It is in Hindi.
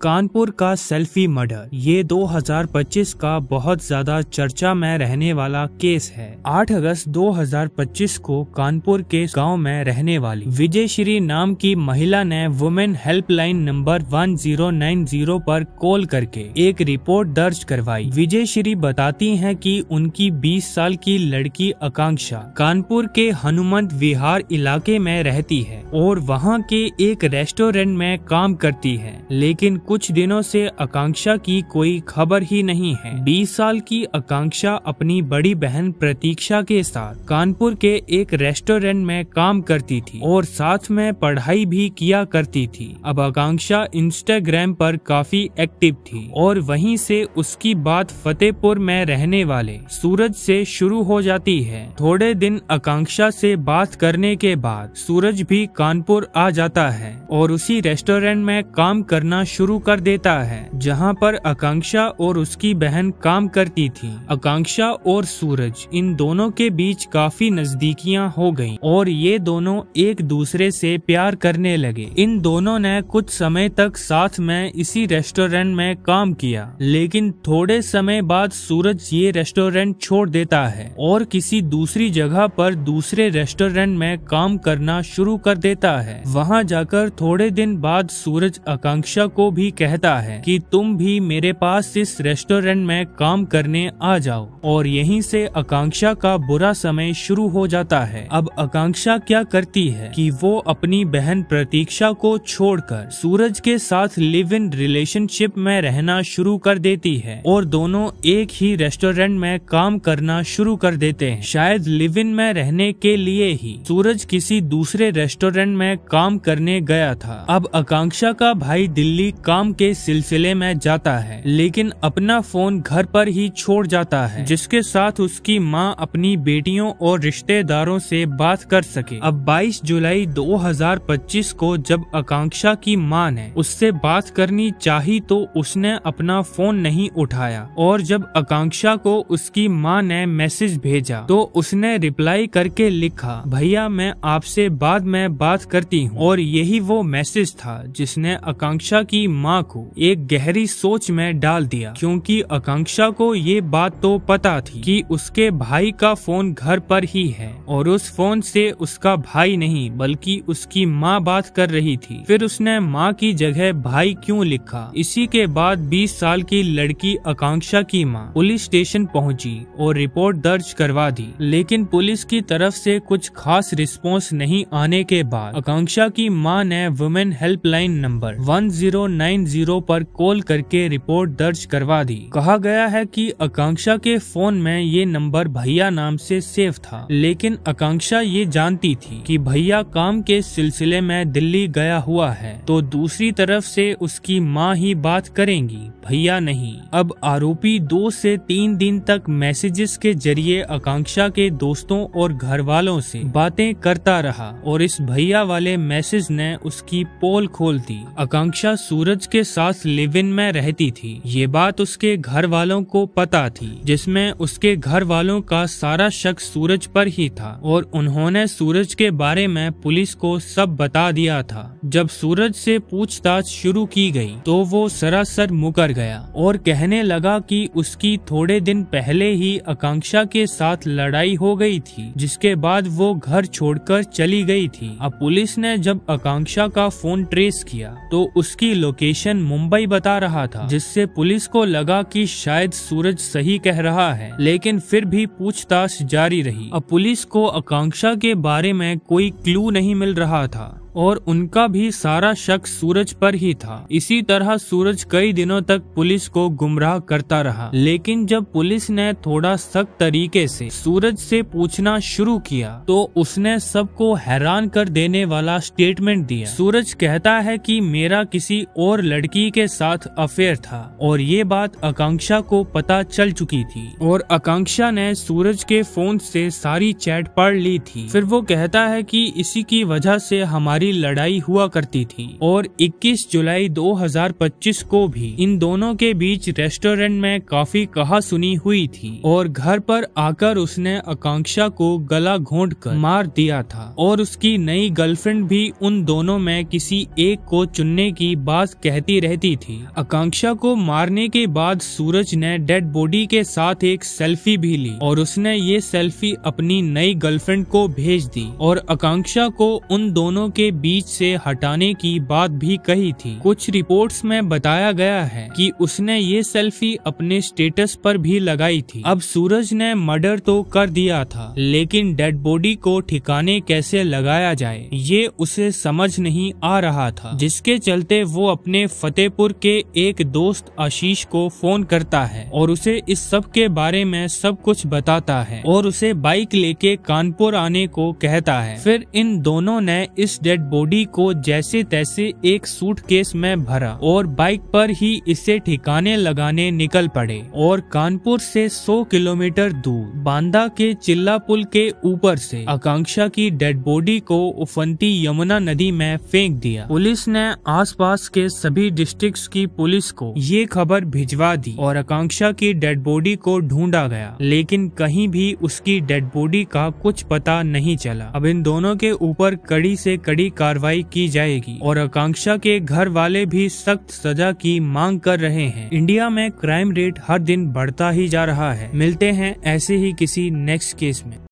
कानपुर का सेल्फी मर्डर ये 2025 का बहुत ज्यादा चर्चा में रहने वाला केस है। 8 अगस्त 2025 को कानपुर के गांव में रहने वाली विजय श्री नाम की महिला ने वुमेन हेल्पलाइन नंबर 1090 पर कॉल करके एक रिपोर्ट दर्ज करवाई। विजय श्री बताती हैं कि उनकी 20 साल की लड़की आकांक्षा कानपुर के हनुमंत विहार इलाके में रहती है और वहां के एक रेस्टोरेंट में काम करती है, लेकिन कुछ दिनों से आकांक्षा की कोई खबर ही नहीं है। 20 साल की आकांक्षा अपनी बड़ी बहन प्रतीक्षा के साथ कानपुर के एक रेस्टोरेंट में काम करती थी और साथ में पढ़ाई भी किया करती थी। अब आकांक्षा इंस्टाग्राम पर काफी एक्टिव थी और वहीं से उसकी बात फतेहपुर में रहने वाले सूरज से शुरू हो जाती है। थोड़े दिन आकांक्षा से बात करने के बाद सूरज भी कानपुर आ जाता है और उसी रेस्टोरेंट में काम करना शुरू कर देता है जहां पर आकांक्षा और उसकी बहन काम करती थी। आकांक्षा और सूरज इन दोनों के बीच काफी नजदीकियां हो गईं और ये दोनों एक दूसरे से प्यार करने लगे। इन दोनों ने कुछ समय तक साथ में इसी रेस्टोरेंट में काम किया, लेकिन थोड़े समय बाद सूरज ये रेस्टोरेंट छोड़ देता है और किसी दूसरी जगह पर दूसरे रेस्टोरेंट में काम करना शुरू कर देता है। वहां जाकर थोड़े दिन बाद सूरज आकांक्षा को भी कहता है कि तुम भी मेरे पास इस रेस्टोरेंट में काम करने आ जाओ और यहीं से आकांक्षा का बुरा समय शुरू हो जाता है। अब आकांक्षा क्या करती है कि वो अपनी बहन प्रतीक्षा को छोड़कर सूरज के साथ लिव इन रिलेशनशिप में रहना शुरू कर देती है और दोनों एक ही रेस्टोरेंट में काम करना शुरू कर देते हैं। शायद लिव इन में रहने के लिए ही सूरज किसी दूसरे रेस्टोरेंट में काम करने गया था। अब आकांक्षा का भाई दिल्ली काम के सिलसिले में जाता है, लेकिन अपना फोन घर पर ही छोड़ जाता है जिसके साथ उसकी मां अपनी बेटियों और रिश्तेदारों से बात कर सके। अब 22 जुलाई 2025 को जब आकांक्षा की मां ने उससे बात करनी चाही तो उसने अपना फोन नहीं उठाया और जब आकांक्षा को उसकी मां ने मैसेज भेजा तो उसने रिप्लाई करके लिखा, भैया मैं आपसे बाद में बात करती हूँ। और यही वो मैसेज था जिसने आकांक्षा की मां को एक गहरी सोच में डाल दिया, क्योंकि आकांक्षा को ये बात तो पता थी कि उसके भाई का फोन घर पर ही है और उस फोन से उसका भाई नहीं बल्कि उसकी माँ बात कर रही थी। फिर उसने माँ की जगह भाई क्यों लिखा। इसी के बाद 20 साल की लड़की आकांक्षा की माँ पुलिस स्टेशन पहुंची और रिपोर्ट दर्ज करवा दी, लेकिन पुलिस की तरफ से कुछ खास रिस्पॉन्स नहीं आने के बाद आकांक्षा की माँ ने वुमेन हेल्पलाइन नंबर 1090 पर कॉल करके रिपोर्ट दर्ज करवा दी। कहा गया है कि आकांक्षा के फोन में ये नंबर भैया नाम से सेव था, लेकिन आकांक्षा ये जानती थी कि भैया काम के सिलसिले में दिल्ली गया हुआ है तो दूसरी तरफ से उसकी माँ ही बात करेंगी, भैया नहीं। अब आरोपी 2 से 3 दिन तक मैसेजेस के जरिए आकांक्षा के दोस्तों और घर वालों से बातें करता रहा और इस भैया वाले मैसेज ने उसकी पोल खोल दी। आकांक्षा सूरज के साथ लिव इन में रहती थी, ये बात उसके घर वालों को पता थी, जिसमें उसके घर वालों का सारा शक सूरज पर ही था और उन्होंने सूरज के बारे में पुलिस को सब बता दिया था। जब सूरज से पूछताछ शुरू की गई तो वो सरासर मुकर गया और कहने लगा कि उसकी थोड़े दिन पहले ही आकांक्षा के साथ लड़ाई हो गई थी, जिसके बाद वो घर छोड़कर चली गई थी। अब पुलिस ने जब आकांक्षा का फोन ट्रेस किया तो उसकी लोकेशन मुंबई बता रहा था, जिससे पुलिस को लगा कि शायद सूरज सही कह रहा है, लेकिन फिर भी पूछताछ जारी रही। अब पुलिस को आकांक्षा के बारे में कोई क्लू नहीं मिल रहा था और उनका भी सारा शक सूरज पर ही था। इसी तरह सूरज कई दिनों तक पुलिस को गुमराह करता रहा, लेकिन जब पुलिस ने थोड़ा सख्त तरीके से सूरज से पूछना शुरू किया तो उसने सबको हैरान कर देने वाला स्टेटमेंट दिया। सूरज कहता है कि मेरा किसी और लड़की के साथ अफेयर था और ये बात आकांक्षा को पता चल चुकी थी और आकांक्षा ने सूरज के फोन से सारी चैट पढ़ ली थी। फिर वो कहता है कि इसी की वजह से हमारी भारी लड़ाई हुआ करती थी और 21 जुलाई 2025 को भी इन दोनों के बीच रेस्टोरेंट में काफी कहासुनी हुई थी और घर पर आकर उसने आकांक्षा को गला घोंटकर मार दिया था और उसकी नई गर्लफ्रेंड भी उन दोनों में किसी एक को चुनने की बात कहती रहती थी। आकांक्षा को मारने के बाद सूरज ने डेड बॉडी के साथ एक सेल्फी भी ली और उसने ये सेल्फी अपनी नई गर्लफ्रेंड को भेज दी और आकांक्षा को उन दोनों के बीच से हटाने की बात भी कही थी। कुछ रिपोर्ट्स में बताया गया है कि उसने ये सेल्फी अपने स्टेटस पर भी लगाई थी। अब सूरज ने मर्डर तो कर दिया था, लेकिन डेड बॉडी को ठिकाने कैसे लगाया जाए ये उसे समझ नहीं आ रहा था, जिसके चलते वो अपने फतेहपुर के एक दोस्त आशीष को फोन करता है और उसे इस सब के बारे में सब कुछ बताता है और उसे बाइक लेके कानपुर आने को कहता है। फिर इन दोनों ने इस डेड बॉडी को जैसे तैसे एक सूटकेस में भरा और बाइक पर ही इसे ठिकाने लगाने निकल पड़े और कानपुर से 100 किलोमीटर दूर बांदा के चिल्ला पुल के ऊपर से आकांक्षा की डेड बॉडी को उफनती यमुना नदी में फेंक दिया। पुलिस ने आसपास के सभी डिस्ट्रिक्ट्स की पुलिस को ये खबर भिजवा दी और आकांक्षा की डेड बॉडी को ढूंढा गया, लेकिन कहीं भी उसकी डेड बॉडी का कुछ पता नहीं चला। अब इन दोनों के ऊपर कड़ी से कड़ी कार्रवाई की जाएगी और आकांक्षा के घर वाले भी सख्त सजा की मांग कर रहे हैं। इंडिया में क्राइम रेट हर दिन बढ़ता ही जा रहा है। मिलते हैं ऐसे ही किसी नेक्स्ट केस में।